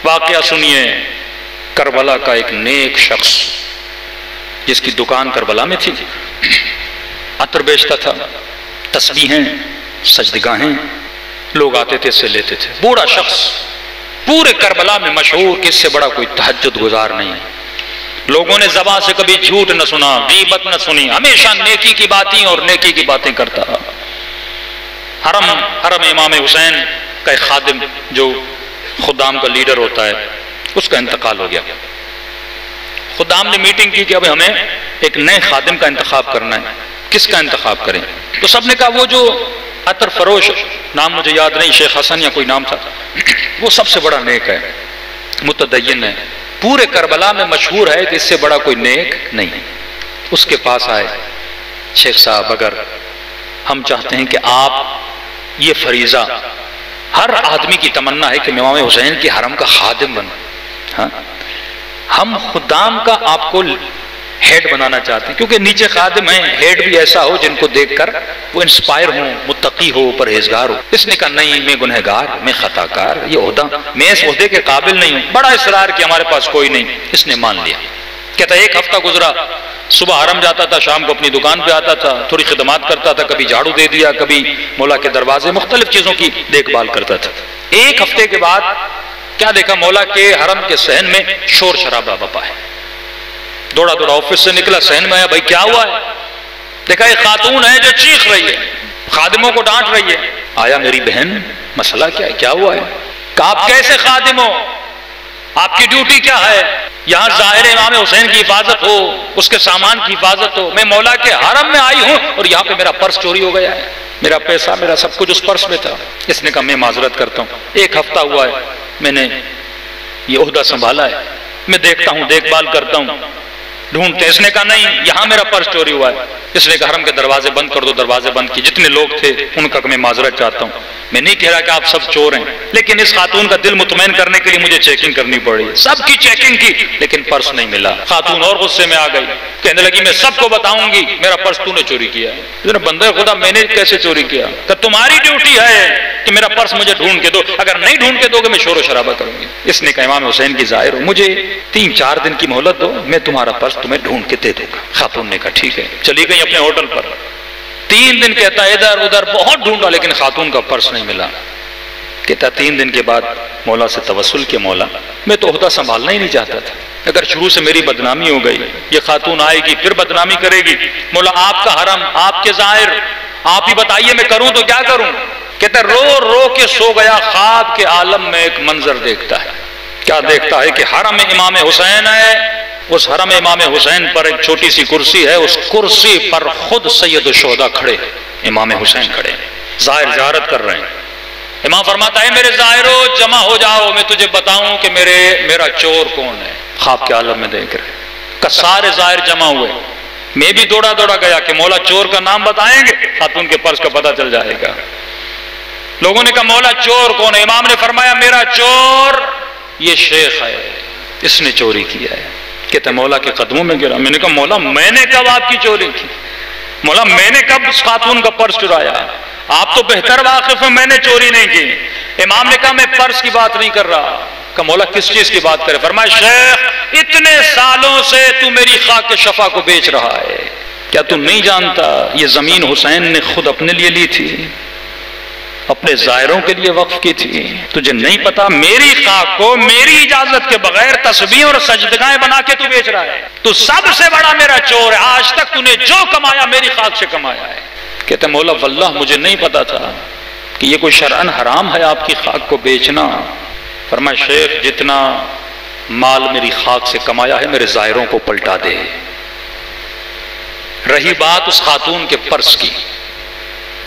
واقعہ سنیے کربلا کا ایک نیک شخص جس کی دکان کربلا میں تھی، عطر بیچتا تھا، تسبیحیں، سجدگاہیں، لوگ آتے تھے، اس سے لیتے تھے، بوڑھا شخص، پورے کربلا میں مشہور کہ اس سے بڑا کوئی تہجد گزار نہیں، لوگوں نے زبان سے کبھی جھوٹ نہ سنا، غیبت نہ سنی، ہمیشہ نیکی کی باتیں اور نیکی کی باتیں کرتا رہا۔ حرم امام حسین کا ایک خادم جو خدام کا لیڈر ہوتا ہے، اس کا انتقال ہو گیا۔ خدام نے میٹنگ کی کہ اب ہمیں ایک نئے خادم کا انتخاب کرنا ہے، کس کا انتخاب کریں؟ تو سب نے کہا وہ جو عطر فروش، نام مجھے یاد نہیں، شیخ حسن یا کوئی نام تھا، وہ سب سے بڑا نیک ہے، متدین ہے، پورے کربلا میں مشہور ہے کہ اس سے بڑا کوئی نیک نہیں۔ اس کے پاس آئے، شیخ صاحب اگر ہم چاہتے ہیں کہ آپ، یہ فریضہ ہر آدمی کی تمنا ہے کہ امام حسین کے حرم کا خادم بن، ہاں ہم خدام کا آپ کو ہیڈ بنانا چاہتے ہیں، کیونکہ نیچے خادم ہیں، ہیڈ بھی ایسا ہو جن کو دیکھ کر وہ انسپائر ہوں، متقی ہو، پرہیزگار ہو۔ اس نے کہا نہیں، میں گنہگار، میں خطا کار، یہ عہدہ میں اس عہدے کے قابل نہیں ہوں، بڑا اصرار کہ ہمارے پاس کوئی نہیں۔ اس نے مان لیا۔ کہتا ایک ہفتہ گزرا، صبح حرم جاتا تھا، شام کو اپنی دکان پہ آتا تھا، تھوڑی خدمات کرتا تھا، کبھی جھاڑو دے دیا، کبھی مولا کے دروازے، مختلف چیزوں کی دیکھ بھال کرتا تھا۔ ایک ہفتے کے بعد کیا دیکھا، مولا کے حرم کے صحن میں شور شرابہ بپا ہے۔ دوڑا دوڑا آفس سے نکلا، صحن میں آیا، بھائی کیا ہوا ہے؟ دیکھا ایک خاتون ہے جو چیخ رہی ہے، خادموں کو ڈانٹ رہی ہے۔ آیا، میری بہن مسئلہ کیا ہے، کیا ہوا ہے؟ کہ آپ کیسے خادم ہو، آپ کی ڈیوٹی کیا ہے؟ یہاں ظاہر امام حسین کی حفاظت ہو، اس کے سامان کی حفاظت ہو، میں مولا کے حرم میں آئی ہوں اور یہاں پہ میرا پرس چوری ہو گیا ہے، میرا پیسہ، میرا سب کچھ اس پرس میں تھا۔ اس نے کہا میں معذرت کرتا ہوں، ایک ہفتہ ہوا ہے میں نے یہ عہدہ سنبھالا ہے، میں دیکھتا ہوں، دیکھ بھال کرتا ہوں، ڈھونڈتے۔ اس نے کہا نہیں، یہاں میرا پرس چوری ہوا ہے۔ اس نے کہا حرم کے دروازے بند کر دو، دروازے بند کی، جتنے لوگ تھے ان کا میں معذرت چاہتا ہوں، میں نہیں کہہ رہا کہ آپ سب چور ہیں، لیکن اس خاتون کا دل مطمئن کرنے کے لیے مجھے چیکنگ کرنی پڑی، سب کی چیکنگ کی لیکن پرس نہیں ملا۔ خاتون اور غصے میں آ گئی، کہنے لگی میں سب کو بتاؤں گی میرا پرس تو نے چوری کیا ہے۔ بندہ خدا میں نے کیسے چوری کیا؟ کہ تمہاری ڈیوٹی ہے کہ میرا پرس مجھے ڈھونڈ کے دو، اگر نہیں ڈھونڈ کے دو گے میں شور و شرابہ کروں گی۔ اس نے کہا امام حسین کی ظاہر ہو، مجھے 3-4 دن کی مہلت دو، میں تمہارا پرس تمہیں ڈھونڈ کے دے دوں گا۔ خاتون نے کہا ٹھیک ہے، چلی گئی اپنے ہوٹل پر۔ 3 دن کہتا ہے ادھر ادھر بہت ڈھونڈا لیکن خاتون کا پرس نہیں ملا۔ کہتا 3 دن کے بعد مولا سے توسل کے، مولا میں تو عہدہ سنبھالنا ہی نہیں چاہتا تھا، اگر شروع سے میری بدنامی ہو گئی، یہ خاتون آئے گی پھر بدنامی کرے گی، مولا آپ کا حرم، آپ کے ظاہر، آپ ہی بتائیے میں کروں تو کیا کروں؟ کہتا رو رو کے سو گیا، خواب کے عالم میں ایک منظر دیکھتا ہے۔ کیا دیکھتا ہے کہ حرم امام حسین ہے، اس حرم امام حسین پر ایک چھوٹی سی کرسی ہے، اس کرسی پر خود سید الشہداء کھڑے، امام حسین کھڑے، ظاہر زیارت کر رہے ہیں۔ امام فرماتا ہے میرے ظاہرو جمع ہو جاؤ، میں تجھے بتاؤں کہ میرا چور کون ہے۔ خواب کے عالم میں دیکھ رہے کہ سارے ظاہر جمع ہوئے، میں بھی دوڑا دوڑا گیا کہ مولا چور کا نام بتائیں گے، خاتون کے پرس کا پتہ چل جائے گا۔ لوگوں نے کہا مولا چور کون ہے؟ امام نے فرمایا میرا چور یہ شیخ ہے، اس نے چوری کیا ہے۔ کہتا مولا کے قدموں میں گرا۔ میں نے کہا مولا میں نے کب آپ کی چوری کی؟ مولا میں نے کب اس خاتون کا پرس چرایا؟ آپ تو بہتر واقف ہیں، میں نے چوری نہیں کی۔ امام نے کہا میں پرس کی بات نہیں کر رہا۔ کہا مولا کس چیز کی بات کرے؟ فرمایا شیخ اتنے سالوں سے تو میری خاک شفا کو بیچ رہا ہے، کیا تو نہیں جانتا یہ زمین حسین نے خود اپنے لیے لی تھی، اپنے زائروں کے لیے وقف کی تھی؟ تجھے نہیں پتا میری خاک کو میری اجازت کے بغیر تسبیح اور سجدگاہیں بنا کے تو بیچ رہا ہے؟ تو سب سے بڑا میرا چور ہے، آج تک تو نے جو کمایا میری خاک سے کمایا ہے۔ کہتے مولا واللہ مجھے نہیں پتا تھا کہ یہ کوئی شرعن حرام ہے آپ کی خاک کو بیچنا۔ فرمایا شیخ جتنا مال میری خاک سے کمایا ہے میرے زائروں کو پلٹا دے۔ رہی بات اس خاتون کے پرس کی،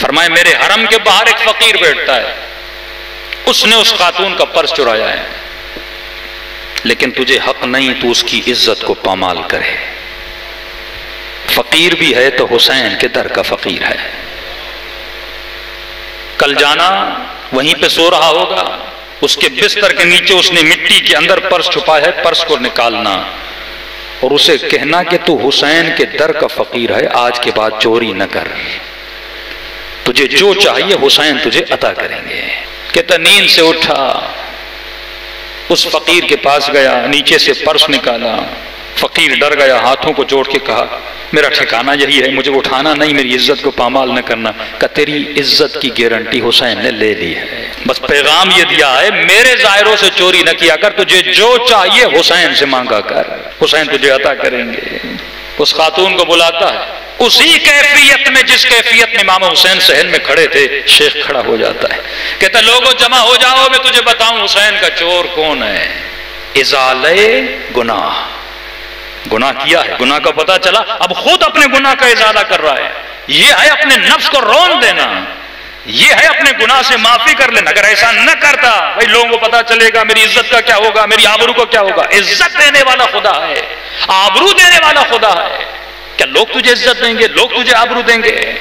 فرمایا میرے حرم کے باہر ایک فقیر بیٹھتا ہے، اس نے اس خاتون کا پرس چرایا ہے، لیکن تجھے حق نہیں تو اس کی عزت کو پامال کرے۔ فقیر بھی ہے تو حسین کے در کا فقیر ہے۔ کل جانا وہیں پہ سو رہا ہوگا، اس کے بستر کے نیچے اس نے مٹی کے اندر پرس چھپا ہے، پرس کو نکالنا اور اسے کہنا کہ تو حسین کے در کا فقیر ہے، آج کے بعد چوری نہ کر، تجھے جو چاہیے حسین تجھے عطا کریں گے۔ کہتا نیند سے اٹھا، اس فقیر کے پاس گیا، نیچے سے پرس نکالا، فقیر ڈر گیا، ہاتھوں کو جوڑ کے کہا میرا ٹھکانہ یہی ہے، مجھے اٹھانا نہیں، میری عزت کو پامال نہ کرنا۔ کہ تیری عزت کی گارنٹی حسین نے لے لی ہے، بس پیغام یہ دیا ہے میرے ظاہروں سے چوری نہ کیا کر، تجھے جو چاہیے حسین سے مانگا کر، حسین تجھے عطا کریں گے۔ اس خاتون کو بلاتا ہے، اسی کیفیت میں جس کیفیت میں امام حسین صحن میں کھڑے تھے، شیخ کھڑا ہو جاتا ہے، کہتا لوگوں جمع ہو جاؤ، میں تجھے بتاؤں حسین کا چور کون ہے۔ ازالہ گناہ، گناہ کیا ہے، گناہ کا پتہ چلا، اب خود اپنے گناہ کا ازالہ کر رہا ہے۔ یہ ہے اپنے نفس کو رون دینا، یہ ہے اپنے گناہ سے معافی کر لینا۔ اگر ایسا نہ کرتا بھائی لوگوں کو پتہ چلے گا میری عزت کا کیا ہوگا، میری آبرو کو کیا ہوگا۔ عزت دینے والا خدا ہے، آبرو دینے والا خدا ہے۔ کیا لوگ تجھے عزت دیں گے، لوگ تجھے آبرو دیں گے؟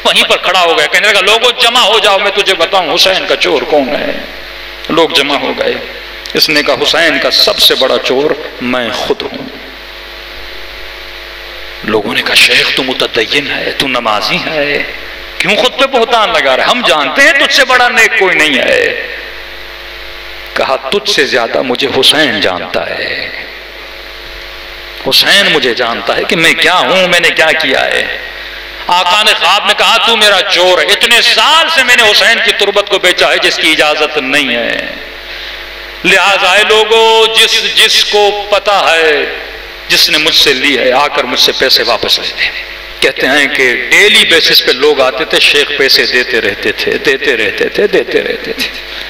وہیں پر کھڑا ہو گیا، کہنے لگا لوگوں جمع ہو جاؤ، میں تجھے بتاؤں حسین کا چور کون ہے۔ لوگ جمع ہو گئے، اس نے کہا حسین کا سب سے بڑا چور میں خود ہوں۔ لوگوں نے کہا شیخ تو متدین ہے، تو نمازی ہے، کیوں خود پہ بہتان لگا رہا ہے؟ ہم جانتے ہیں تجھ سے بڑا نیک کوئی نہیں ہے۔ کہا تجھ سے زیادہ مجھے حسین جانتا ہے، حسین مجھے جانتا ہے کہ میں کیا ہوں، میں نے کیا کیا ہے۔ آقا نے خواب میں کہا تو میرا چور ہے، اتنے سال سے میں نے حسین کی تربت کو بیچا ہے جس کی اجازت نہیں ہے، لہٰذا اے لوگوں جس کو پتا ہے، جس نے مجھ سے لی ہے آ کر مجھ سے پیسے واپس لے دے۔ کہتے ہیں کہ ڈیلی بیسس پہ لوگ آتے تھے، شیخ پیسے دیتے رہتے تھے، دیتے رہتے تھے، دیتے رہتے تھے۔